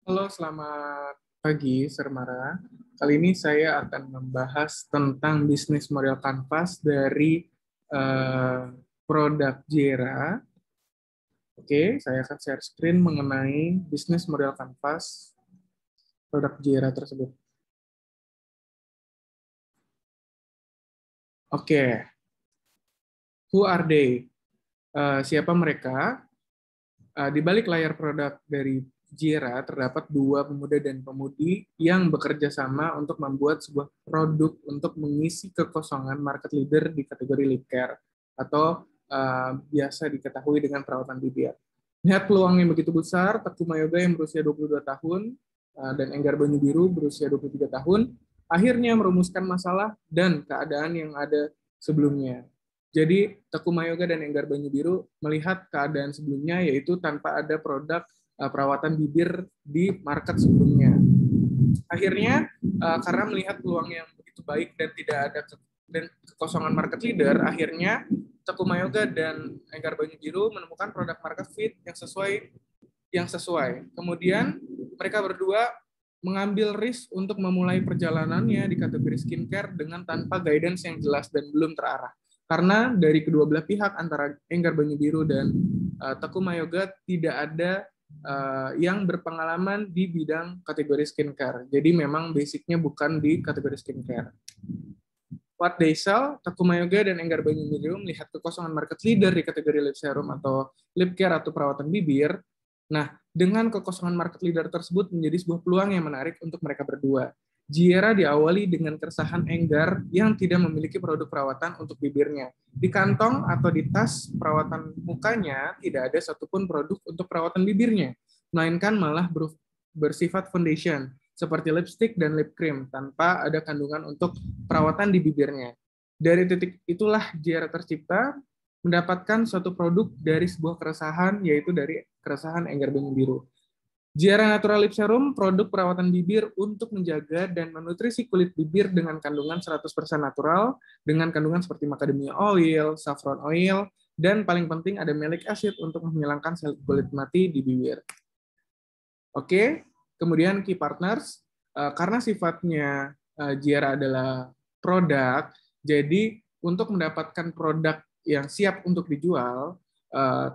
Halo, selamat pagi, Sermara. Kali ini saya akan membahas tentang bisnis model kanvas dari eh, produk Jera. Oke, saya akan share screen mengenai bisnis model kanvas produk Jera tersebut. Oke, who are they? Siapa mereka? Di balik layar produk dari Jira terdapat dua pemuda dan pemudi yang bekerja sama untuk membuat sebuah produk untuk mengisi kekosongan market leader di kategori lip care atau biasa diketahui dengan perawatan bibir. Melihat peluang yang begitu besar, Takuma Yoga yang berusia 22 tahun dan Enggar Banyu Biru berusia 23 tahun akhirnya merumuskan masalah dan keadaan yang ada sebelumnya. Jadi Takuma Yoga dan Enggar Banyu Biru melihat keadaan sebelumnya, yaitu tanpa ada produk perawatan bibir di market sebelumnya. Akhirnya karena melihat peluang yang begitu baik dan tidak ada kekosongan market leader, akhirnya Takuma Yoga dan Enggar Banyu Biru menemukan produk market fit yang sesuai. Kemudian mereka berdua mengambil risk untuk memulai perjalanannya di kategori skincare dengan tanpa guidance yang jelas dan belum terarah. Karena dari kedua belah pihak antara Enggar Banyu Biru dan Takuma Yoga tidak ada yang berpengalaman di bidang kategori skincare. Jadi memang basicnya bukan di kategori skincare. What they sell, Takuma Yoga dan Enggar Banyu Biru melihat kekosongan market leader di kategori lip serum atau lip care atau perawatan bibir. Nah, dengan kekosongan market leader tersebut menjadi sebuah peluang yang menarik untuk mereka berdua. Jira diawali dengan keresahan Enggar yang tidak memiliki produk perawatan untuk bibirnya. Di kantong atau di tas perawatan mukanya tidak ada satupun produk untuk perawatan bibirnya, melainkan malah bersifat foundation seperti lipstick dan lip cream tanpa ada kandungan untuk perawatan di bibirnya. Dari titik itulah Jira tercipta, mendapatkan suatu produk dari sebuah keresahan, yaitu dari keresahan Enggar Banyu Biru. Jira Natural Lip Serum, produk perawatan bibir untuk menjaga dan menutrisi kulit bibir dengan kandungan 100% natural, dengan kandungan seperti macadamia oil, saffron oil, dan paling penting ada malic acid untuk menghilangkan sel kulit mati di bibir. Oke, kemudian key partners, karena sifatnya Jira adalah produk, jadi untuk mendapatkan produk yang siap untuk dijual,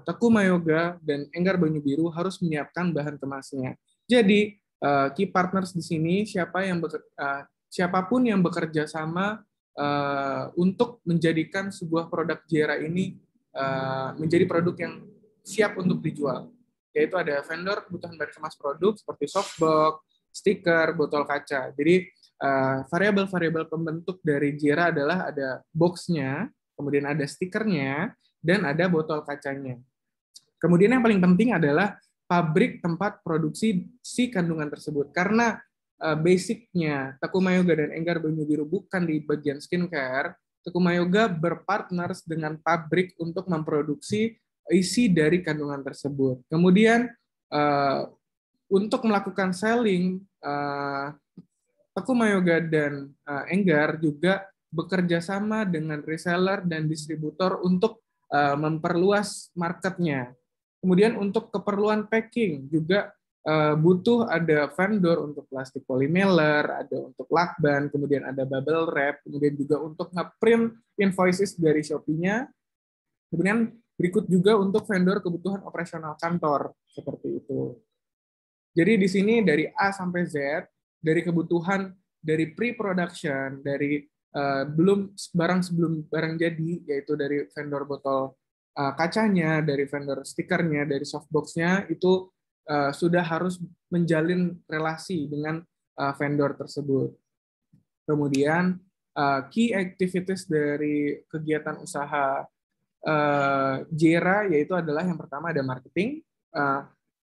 Takuma Yoga dan Enggar Banyu Biru harus menyiapkan bahan kemasnya. Jadi key partners di sini siapapun yang bekerja sama untuk menjadikan sebuah produk Jira ini menjadi produk yang siap untuk dijual, yaitu ada vendor kebutuhan bahan kemas produk seperti softbox, stiker, botol kaca. Jadi variabel-variabel pembentuk dari Jira adalah ada boxnya, kemudian ada stikernya, dan ada botol kacanya. Kemudian yang paling penting adalah pabrik tempat produksi si kandungan tersebut. Karena basicnya Takuma Yoga dan Enggar Banyu Biru bukan di bagian skincare, Takuma Yoga berpartners dengan pabrik untuk memproduksi isi dari kandungan tersebut. Kemudian untuk melakukan selling, Takuma Yoga dan Enggar juga bekerja sama dengan reseller dan distributor untuk memperluas marketnya. Kemudian untuk keperluan packing juga butuh ada vendor untuk plastik polymer, ada untuk lakban, kemudian ada bubble wrap, kemudian juga untuk nge-print invoices dari Shopee-nya. Kemudian berikut juga untuk vendor kebutuhan operasional kantor, seperti itu. Jadi di sini dari A sampai Z, dari kebutuhan, dari pre-production, dari sebelum barang jadi, yaitu dari vendor botol kacanya, dari vendor stikernya, dari softbox-nya, itu sudah harus menjalin relasi dengan vendor tersebut. Kemudian key activities dari kegiatan usaha Jira, yaitu adalah yang pertama ada marketing.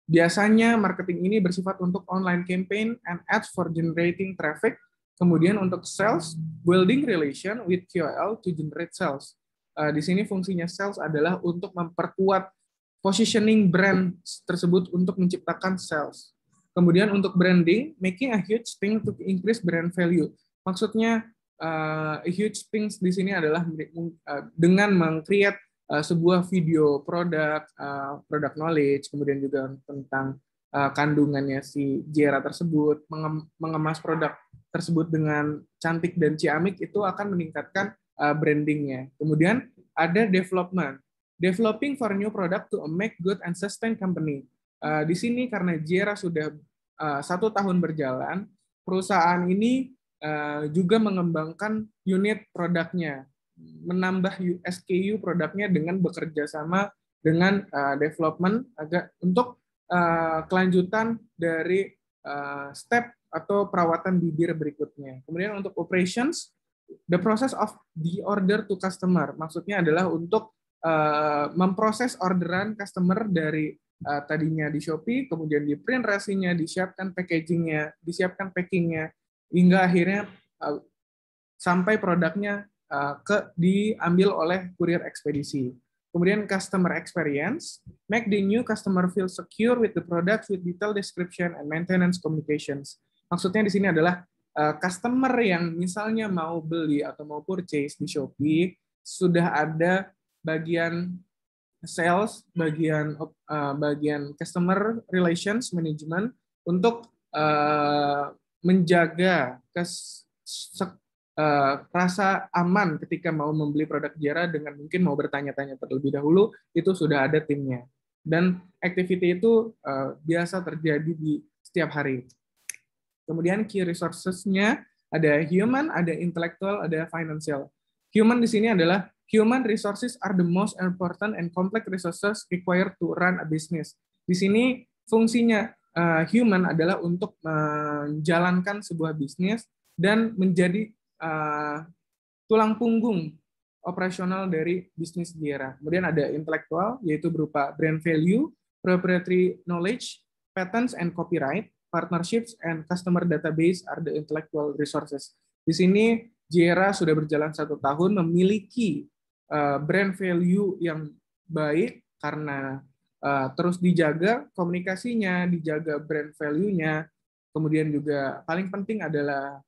Biasanya marketing ini bersifat untuk online campaign and ads for generating traffic. Kemudian untuk sales, building relation with KOL to generate sales. Di sini fungsinya sales adalah untuk memperkuat positioning brand tersebut untuk menciptakan sales. Kemudian untuk branding, making a huge thing to increase brand value. Maksudnya a huge things di sini adalah dengan meng-create sebuah video produk, produk knowledge, kemudian juga tentang kandungannya si Jera tersebut, mengemas produk tersebut dengan cantik dan ciamik, itu akan meningkatkan brandingnya. Kemudian ada development, developing for new product to make good and sustain company. Di sini karena Jera sudah 1 tahun berjalan, perusahaan ini juga mengembangkan unit produknya, menambah SKU produknya dengan bekerja sama dengan development untuk kelanjutan dari step atau perawatan bibir berikutnya. Kemudian untuk operations, the process of the order to customer, maksudnya adalah untuk memproses orderan customer dari tadinya di Shopee, kemudian di print resinya, disiapkan packagingnya, disiapkan packingnya, hingga akhirnya sampai produknya diambil oleh kurir ekspedisi. Kemudian customer experience, make the new customer feel secure with the products with detailed description and maintenance communications. Maksudnya di sini adalah customer yang misalnya mau beli atau mau purchase di Shopee, sudah ada bagian sales, bagian customer relations management untuk menjaga rasa aman ketika mau membeli produk Jera, dengan mungkin mau bertanya-tanya terlebih dahulu, itu sudah ada timnya. Dan activity itu biasa terjadi di setiap hari. Kemudian key resources-nya ada human, ada intellectual, ada financial. Human di sini adalah human resources are the most important and complex resources required to run a business. Di sini fungsinya human adalah untuk menjalankan sebuah bisnis dan menjadi tulang punggung operasional dari bisnis Jera. Kemudian ada intelektual, yaitu berupa brand value, proprietary knowledge, patents and copyright, partnerships, and customer database are the intellectual resources. Di sini Jera sudah berjalan 1 tahun, memiliki brand value yang baik karena terus dijaga komunikasinya, dijaga brand value-nya, kemudian juga paling penting adalah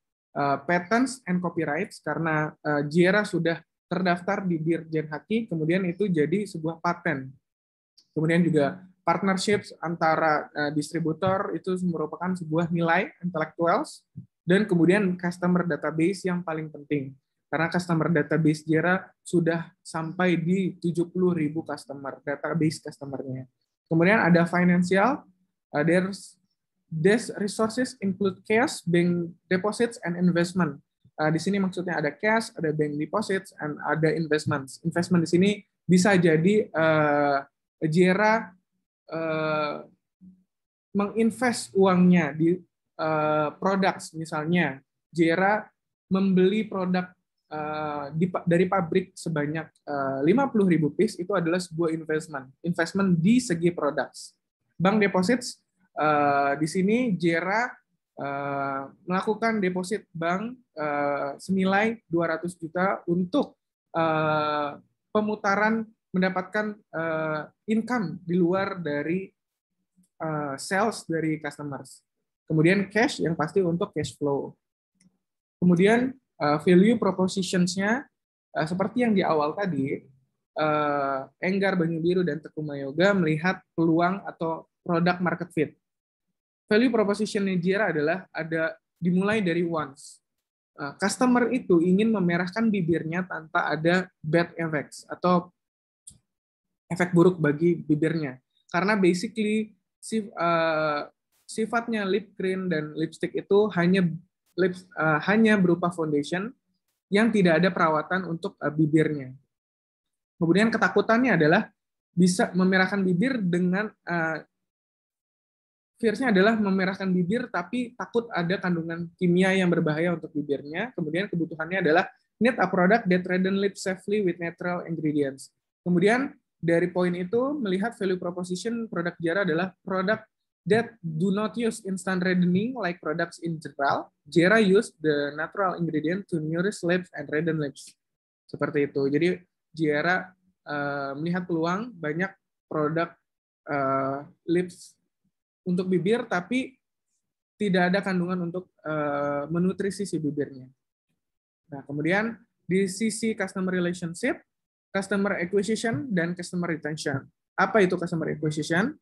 patents and copyrights, karena Jera sudah terdaftar di Dirjen Haki, kemudian itu jadi sebuah paten. Kemudian juga partnerships antara distributor itu merupakan sebuah nilai intellectuals, dan kemudian customer database yang paling penting. Karena customer database Jera sudah sampai di 70.000 customer, database customer-nya. Kemudian ada financial, these resources include cash, bank deposits, and investment. Di sini maksudnya ada cash, ada bank deposits, and ada investments. Investment di sini bisa jadi Jera menginvest uangnya di produk, misalnya Jera membeli produk dari pabrik sebanyak 50.000 piece, itu adalah sebuah investment di segi produk. Bank deposits, di sini Jera melakukan deposit bank senilai 200 juta untuk pemutaran, mendapatkan income di luar dari sales dari customers. Kemudian cash, yang pasti untuk cash flow. Kemudian value propositions-nya seperti yang di awal tadi, Enggar, Banyu Biru, dan Tekuma Yoga melihat peluang atau product market fit. Value proposition Jera adalah dimulai dari wants. Customer itu ingin memerahkan bibirnya tanpa ada bad effects atau efek buruk bagi bibirnya. Karena basically sifatnya lip cream dan lipstick itu hanya berupa foundation yang tidak ada perawatan untuk bibirnya. Kemudian ketakutannya adalah bisa memerahkan bibir dengan fears-nya adalah memerahkan bibir tapi takut ada kandungan kimia yang berbahaya untuk bibirnya. Kemudian kebutuhannya adalah need a product that redden lips safely with natural ingredients. Kemudian dari poin itu melihat value proposition produk Jera adalah product that do not use instant reddening like products in general. Jera use the natural ingredient to nourish lips and redden lips. Seperti itu. Jadi Jera melihat peluang banyak produk lips untuk bibir, tapi tidak ada kandungan untuk menutrisi si bibirnya. Nah, kemudian di sisi customer relationship, customer acquisition, dan customer retention. Apa itu customer acquisition?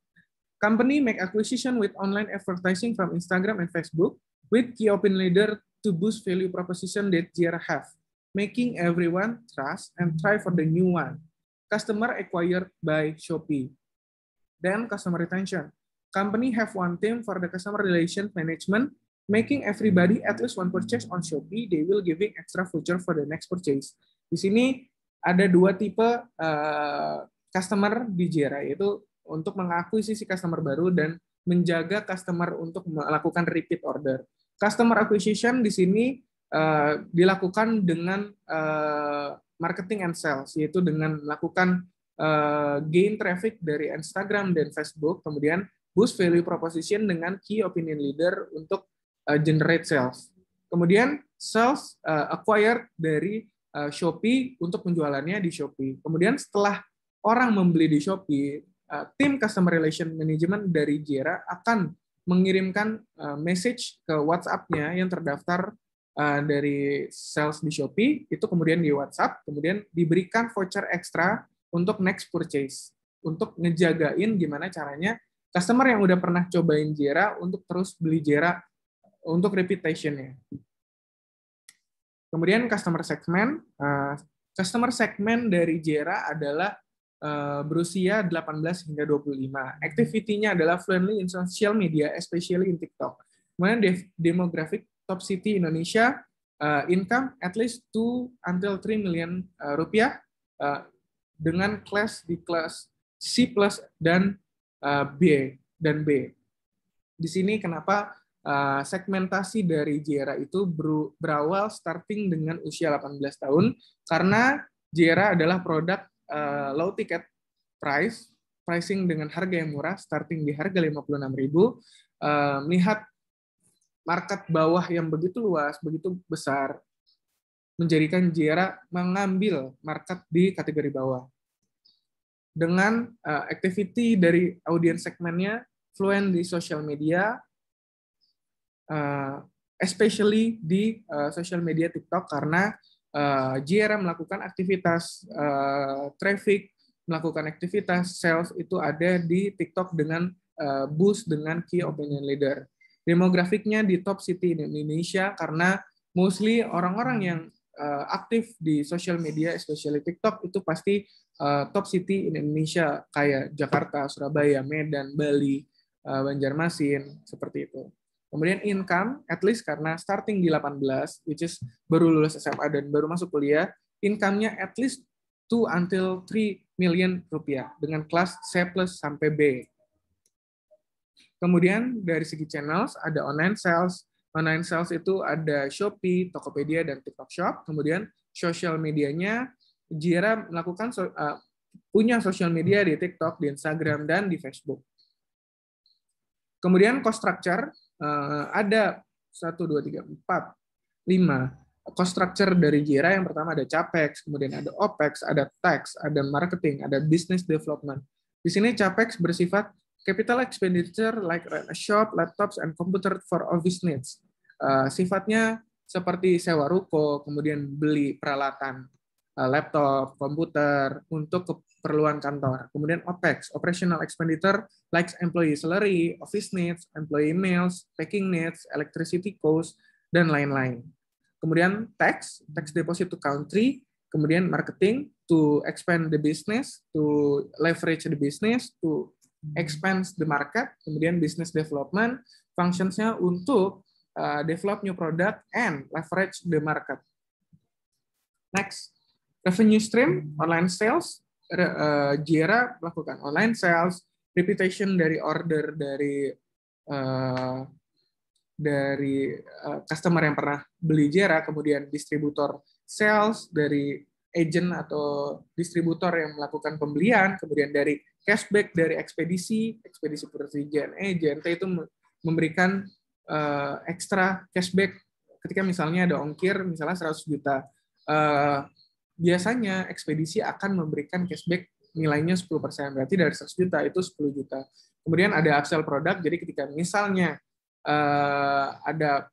Company make acquisition with online advertising from Instagram and Facebook with key opinion leader to boost value proposition that Jira have, making everyone trust and try for the new one. Customer acquired by Shopee. Then customer retention. Company have one team for the customer relation management, making everybody at least one purchase on Shopee. They will giving extra voucher for the next purchase. Di sini ada dua tipe customer di Jira, yaitu untuk mengakuisisi customer baru dan menjaga customer untuk melakukan repeat order. Customer acquisition di sini dilakukan dengan marketing and sales, yaitu dengan melakukan gain traffic dari Instagram dan Facebook, kemudian boost value proposition dengan key opinion leader untuk generate sales. Kemudian sales acquired dari Shopee untuk penjualannya di Shopee. Kemudian setelah orang membeli di Shopee, tim customer relation management dari Jira akan mengirimkan message ke WhatsApp-nya yang terdaftar dari sales di Shopee, itu kemudian di WhatsApp, kemudian diberikan voucher ekstra untuk next purchase, untuk ngejagain gimana caranya customer yang udah pernah cobain Jira untuk terus beli Jira untuk repetition-nya. Kemudian customer segment. Customer segment dari Jira adalah berusia 18 hingga 25. Activity-nya adalah fluently in social media, especially in TikTok. Kemudian demographic top city Indonesia, income at least 2 until 3 million rupiah, dengan kelas di kelas C+ dan B. Di sini kenapa segmentasi dari Jira itu berawal starting dengan usia 18 tahun, karena Jira adalah produk low ticket pricing dengan harga yang murah, starting di harga 56.000. Melihat market bawah yang begitu luas, begitu besar, menjadikan Jira mengambil market di kategori bawah. Dengan activity dari audience segmennya, fluent di social media, especially di social media TikTok, karena Jira melakukan aktivitas traffic, melakukan aktivitas sales itu ada di TikTok dengan boost dengan key opinion leader. Demografiknya di top city di Indonesia, karena mostly orang-orang yang aktif di social media, especially TikTok, itu pasti top city in Indonesia, kayak Jakarta, Surabaya, Medan, Bali, Banjarmasin, seperti itu. Kemudian income, at least karena starting di 18, which is baru lulus SMA dan baru masuk kuliah, income-nya at least 2 until 3 million rupiah, dengan kelas C+ sampai B. Kemudian dari segi channels, ada online sales. Online sales itu ada Shopee, Tokopedia, dan TikTok Shop. Kemudian social medianya, Jira melakukan punya social media di TikTok, di Instagram, dan di Facebook. Kemudian cost structure, ada 1, 2, 3, 4, 5 cost structure dari Jira. Yang pertama ada CAPEX, kemudian ada OPEX, ada tax, ada marketing, ada business development. Di sini CAPEX bersifat capital expenditure like rent a shop, laptops, and computer for office needs. Sifatnya seperti sewa ruko, kemudian beli peralatan laptop, komputer untuk keperluan kantor. Kemudian OPEX, operational expenditure like employee salary, office needs, employee meals, packing needs, electricity cost, dan lain-lain. Kemudian tax deposit to country, kemudian marketing to expand the business, to leverage the business, to expand the market, kemudian business development, functions-nya untuk develop new product and leverage the market. Next, revenue stream, online sales. Jira melakukan online sales, reputation dari order dari customer yang pernah beli Jira, kemudian distributor sales dari agent atau distributor yang melakukan pembelian, kemudian dari cashback dari ekspedisi seperti JNE, JNT itu memberikan ekstra cashback ketika misalnya ada ongkir misalnya 100 juta. Biasanya ekspedisi akan memberikan cashback nilainya 10%, berarti dari 100 juta itu 10 juta. Kemudian ada upsell produk, jadi ketika misalnya ada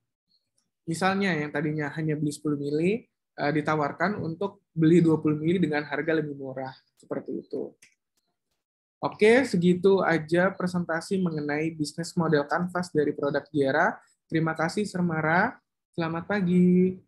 misalnya yang tadinya hanya beli 10 mili, ditawarkan untuk beli 20 mili dengan harga lebih murah, seperti itu. Oke, segitu aja presentasi mengenai bisnis model kanvas dari produk Jera. Terima kasih, Sermara. Selamat pagi.